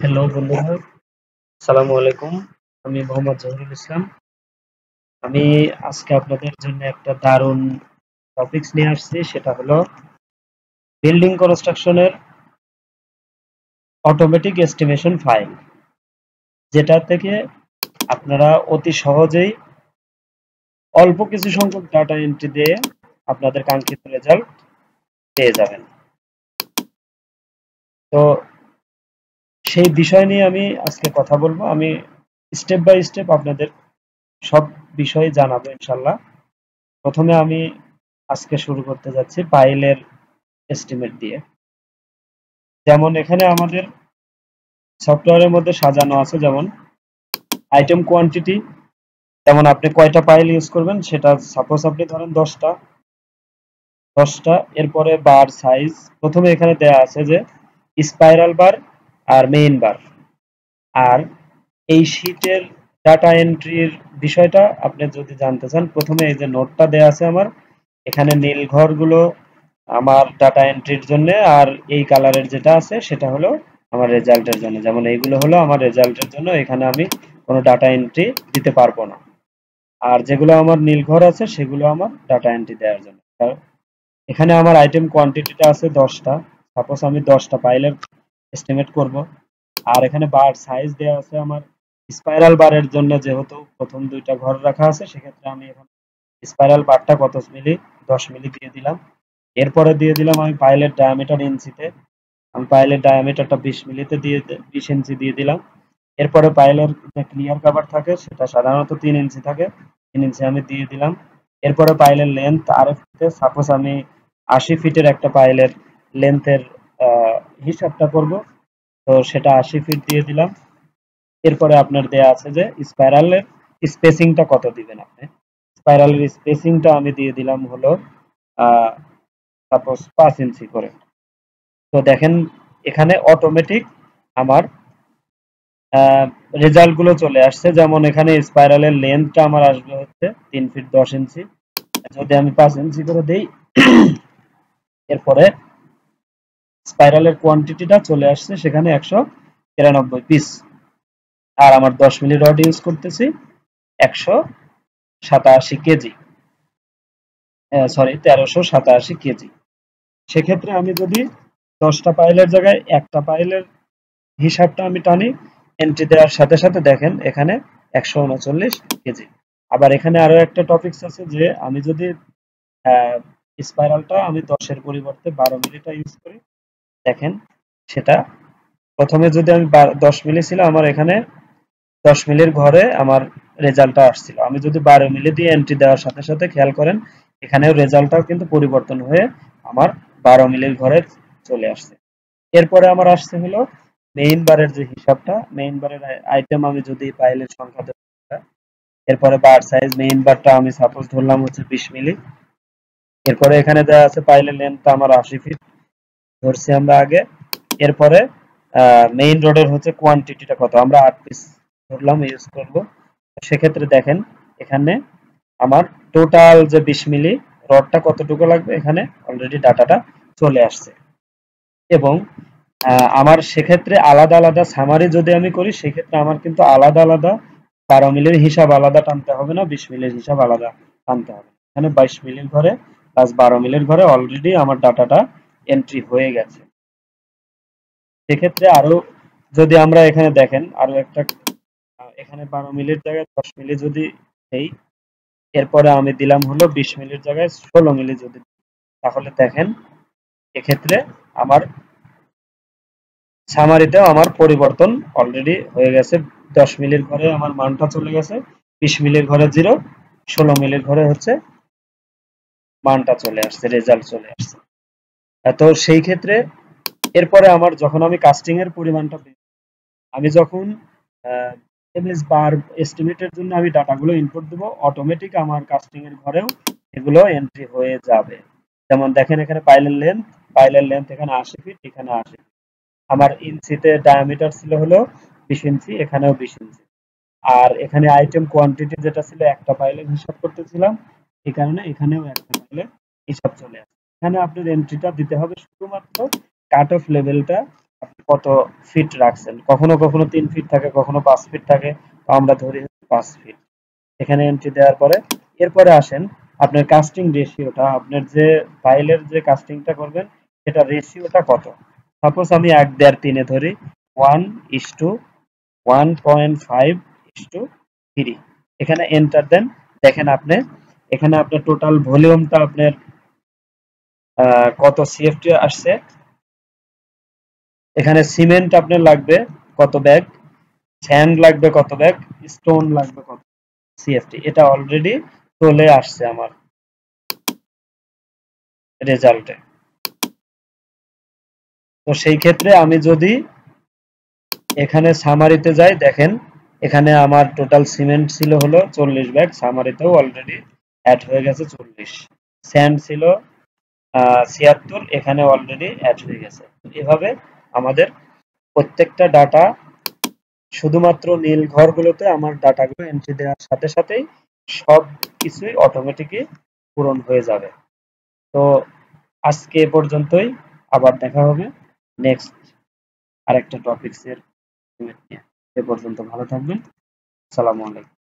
Hello বন্ধুরা, আসসালামু আলাইকুম। আমি মোহাম্মদ জহিরুল ইসলাম। আমি আজকে আপনাদের জন্য একটা দারুণ টপিকস নিয়ে আসছি, সেটা হলো বিল্ডিং কনস্ট্রাকশনের অটোমেটিক এস্টিমেশন ফাইল, যেটা থেকে আপনারা অতি সহজেই অল্প কিছু সংখ্যক ডাটা এন্ট্রি দিয়ে আপনাদের কাঙ্ক্ষিত রেজাল্ট পেয়ে যাবেন। তো সেই বিষয় নিয়ে আমি আজকে কথা বলবো। আমি স্টেপ বাই স্টেপ আপনাদের সব বিষয় জানাবো ইনশাল্লাহ। প্রথমে আমি আজকে শুরু করতে যাচ্ছি পাইলের এস্টিমেট দিয়ে। যেমন এখানে আমাদের সফটওয়্যারের মধ্যে সাজানো আছে, যেমন আইটেম কোয়ান্টিটি, যেমন আপনি কয়টা পাইল ইউজ করবেন সেটা, সাপোজ আপনি ধরেন 10টা। এরপরে বার সাইজ প্রথমে এখানে দেয়া আছে যে স্পাইরাল বার আর মেইন বার। আর এই শীটের ডাটা এন্ট্রির বিষয়টা আপনি যদি জানতে চান, প্রথমে এই যে নোটটা দেয়া আছে আমার এখানে, নীল ঘরগুলো আমার ডাটা এন্ট্রির জন্য, আর এই কালারের যেটা আছে সেটা হলো আমার রেজাল্টের জন্য। যেমন এইগুলো হলো আমার রেজাল্টের জন্য, এখানে আমি কোনো ডাটা এন্ট্রি দিতে পারবো না। আর যেগুলো আমার নীল ঘর আছে সেগুলো আমার ডাটা এন্ট্রি দেওয়ার জন্য। এখানে আমার আইটেম কোয়ান্টিটিটা আছে 10টা। সাপোজ আমি 10টা পাইলের এস্টিমেট করব। আর এখানে বার সাইজ দেওয়া আছে আমার স্পাইরাল বারের জন্য, যেহেতু প্রথম দুইটা ঘর রাখা আছে সেক্ষেত্রে আমি এখানে স্পাইরাল বারটা কত মিলি, 10 মিলি দিয়ে দিলাম। এরপরে দিয়ে দিলাম আমি পাইলের ডায়ামিটার ইঞ্চিতে, আমি পাইলের ডায়ামিটারটা 20 মিলিতে 20 ইঞ্চি দিয়ে দিলাম। এরপরে পাইলের যে ক্লিয়ার কভার থাকে সেটা সাধারণত 3 ইঞ্চি থাকে, 3 ইঞ্চি আমি দিয়ে দিলাম। এরপরে পাইলের লেন্থ আরএফতে, সাপোজ আমি 80 ফিটের একটা পাইলের লেন্থের হিসাবটা করব, তো সেটা 80 ফিট দিয়ে দিলাম। এরপরে আপনার দেয়া আছে যে স্পাইরালের স্পেসিংটা কত দিবেন আপনি। স্পাইরালের স্পেসিংটা আমি দিয়ে দিলাম হলো সাপোজ 5 ইঞ্চি করে। তো দেখেন এখানে অটোমেটিক আমার রেজাল্ট গুলো চলে আসছে। যেমন এখানে স্পাইরালের লেন্থটা আমার আসবে হচ্ছে 3 ফিট 10 ইঞ্চি, যদি আমি 5 ইঞ্চি করে দেই। এরপরে স্পাইরালের কোয়ান্টিটিটা চলে আসছে সেখানে 193 পিস। আর আমার 10 মিলি রড ইউজ করতেছি 187 কেজি, সরি 1387 কেজি। সেক্ষেত্রে আমি যদি 10টা পাইলের জায়গায় একটা পাইলের হিসাবটা আমি টানি, এন্ট্রি দেওয়ার সাথে সাথে দেখেন এখানে 139 কেজি। আবার এখানে আরো একটা টপিকস আছে যে আমি যদি স্পাইরালটা আমি 10-এর পরিবর্তে 12 মিলিটা ইউজ করি, দেখেন সেটা প্রথমে যদি আমি 10 মিলি ছিল, আমার এখানে 10 মিলির ঘরে আমার রেজাল্টটা আসছিল। আমি যদি 12 মিলি দিয়ে এন্ট্রি দেওয়ার সাথে সাথে খেয়াল করেন এখানেও রেজাল্টটাও কিন্তু পরিবর্তন হয়ে আমার 12 মিলির ঘরে চলে আসছে। এরপরে আমার আসছে হলো মেইন বারের যে হিসাবটা, মেইন বারের আইটেম আমি যদি পাইলের সংখ্যা ধরি, এরপরে বার সাইজ মেইন বারটা আমি সাপোজ ধরলাম হচ্ছে 20 মিলি। এরপরে এখানে দেওয়া আছে পাইলের লেন্থটা আমার 80 ফিট ধরছি আমরা আগে। এরপরে মেইন রোডের হচ্ছে কোয়ান্টিটিটা কত, আমরা 8 পিস ধরলাম ইউজ করব। সেক্ষেত্রে দেখেন এখানে আমার টোটাল যে 20 মিলি রডটা কতটুকু লাগবে এখানে অলরেডি ডাটাটা চলে আসছে। এবং আমার সেক্ষেত্রে আলাদা আলাদা সামারি যদি আমি করি, সেক্ষেত্রে আমার কিন্তু আলাদা আলাদা 12 মিলির হিসাব আলাদা টানতে হবে না, 20 মিলির হিসাব আলাদা টানতে হবে। এখানে 22 মিলির ঘরে প্লাস 12 মিলির ঘরে অলরেডি আমার ডাটাটা এন্ট্রি হয়ে গেছে। সেক্ষেত্রে আরো যদি আমরা এখানে দেখেন আরো একটা, এখানে 12 মিলির জায়গায় 10 মিলি যদি দেই, এরপরে আমি দিলাম হলো 20 মিলির জায়গায় 16 মিলি যদি, তাহলে দেখেন এক্ষেত্রে আমার সামারিতেও আমার পরিবর্তন অলরেডি হয়ে গেছে। 10 মিলির ঘরে আমার মানটা চলে গেছে 20 মিলির ঘরে 0, 16 মিলির ঘরে হচ্ছে মানটা চলে আসছে, রেজাল্ট চলে আসছে। তো সেই ক্ষেত্রে এরপরে আমার যখন আমি কাস্টিং এর পরিমাণটা, আমি যখন এমএস বার এস্টিমেটের জন্য আমি ডাটাগুলো ইনপুট দেবো, অটোমেটিক আমার কাস্টিং এর ঘরেও এগুলো এন্ট্রি হয়ে যাবে। যেমন দেখেন এখানে পাইলের লেন্থ এখানে 80 ফিট, এখানে 80 ফিট। আমার ইঞ্চিতে ডায়ামিটার ছিল হলো 20 ইঞ্চি, এখানেও 20 ইঞ্চি। আর এখানে আইটেম কোয়ান্টিটি যেটা ছিল একটা পাইলের হিসাব করতেছিলাম, এই কারণে এখানেও একটা পাইলের হিসাব চলে আসে। এখানে আপনার এন্ট্রিটা দিতে হবে শুধুমাত্র কাট অফ লেভেলটা আপনি কত ফিট রাখছেন, কখনো কখনো 3 ফিট থাকে, কখনো 5 ফিট থাকে, তো আমরা ধরি 5 ফিট। এখানে এন্ট্রি দেওয়ার পরে এরপরে আসেন আপনার কাস্টিং রেশিওটা, আপনার যে ফাইলের যে কাস্টিংটা করবেন সেটা রেশিওটা কত। সাপোজ আমি 1.5 3 ধরি, 1:1.5:3। এখানে এন্টার দেন। দেখেন আপনি এখানে আপনার টোটাল ভলিউমটা আপনার কত সিএফটি আসছে। এখানে সিমেন্ট আপনার লাগবে কত ব্যাগ, স্যান্ড লাগবে কত ব্যাগ, স্টোন লাগবে কত সিএফটি, এটা অলরেডি চলে আসছে আমার রেজাল্টে। তো সেই ক্ষেত্রে আমি যদি এখানে সামারিতে যাই, দেখেন এখানে আমার টোটাল সিমেন্ট ছিল হলো 40 ব্যাগ, সামারিতেও অলরেডি অ্যাড হয়ে গেছে 40। স্যান্ড ছিল 76, এখানে অলরেডি অ্যাড হয়ে গেছে। এভাবে আমাদের প্রত্যেকটা ডাটা শুধুমাত্র নীল ঘরগুলোতে আমার ডাটাগুলো এন্ট্রি দেওয়ার সাথে সাথেই সব কিছুই অটোমেটিকই পূরণ হয়ে যাবে। তো আজকে এ পর্যন্তই, আবার দেখা হবে নেক্সট আরেকটা টপিকস এর নিয়ে। এ পর্যন্ত ভালো থাকবেন। আসসালামু আলাইকুম।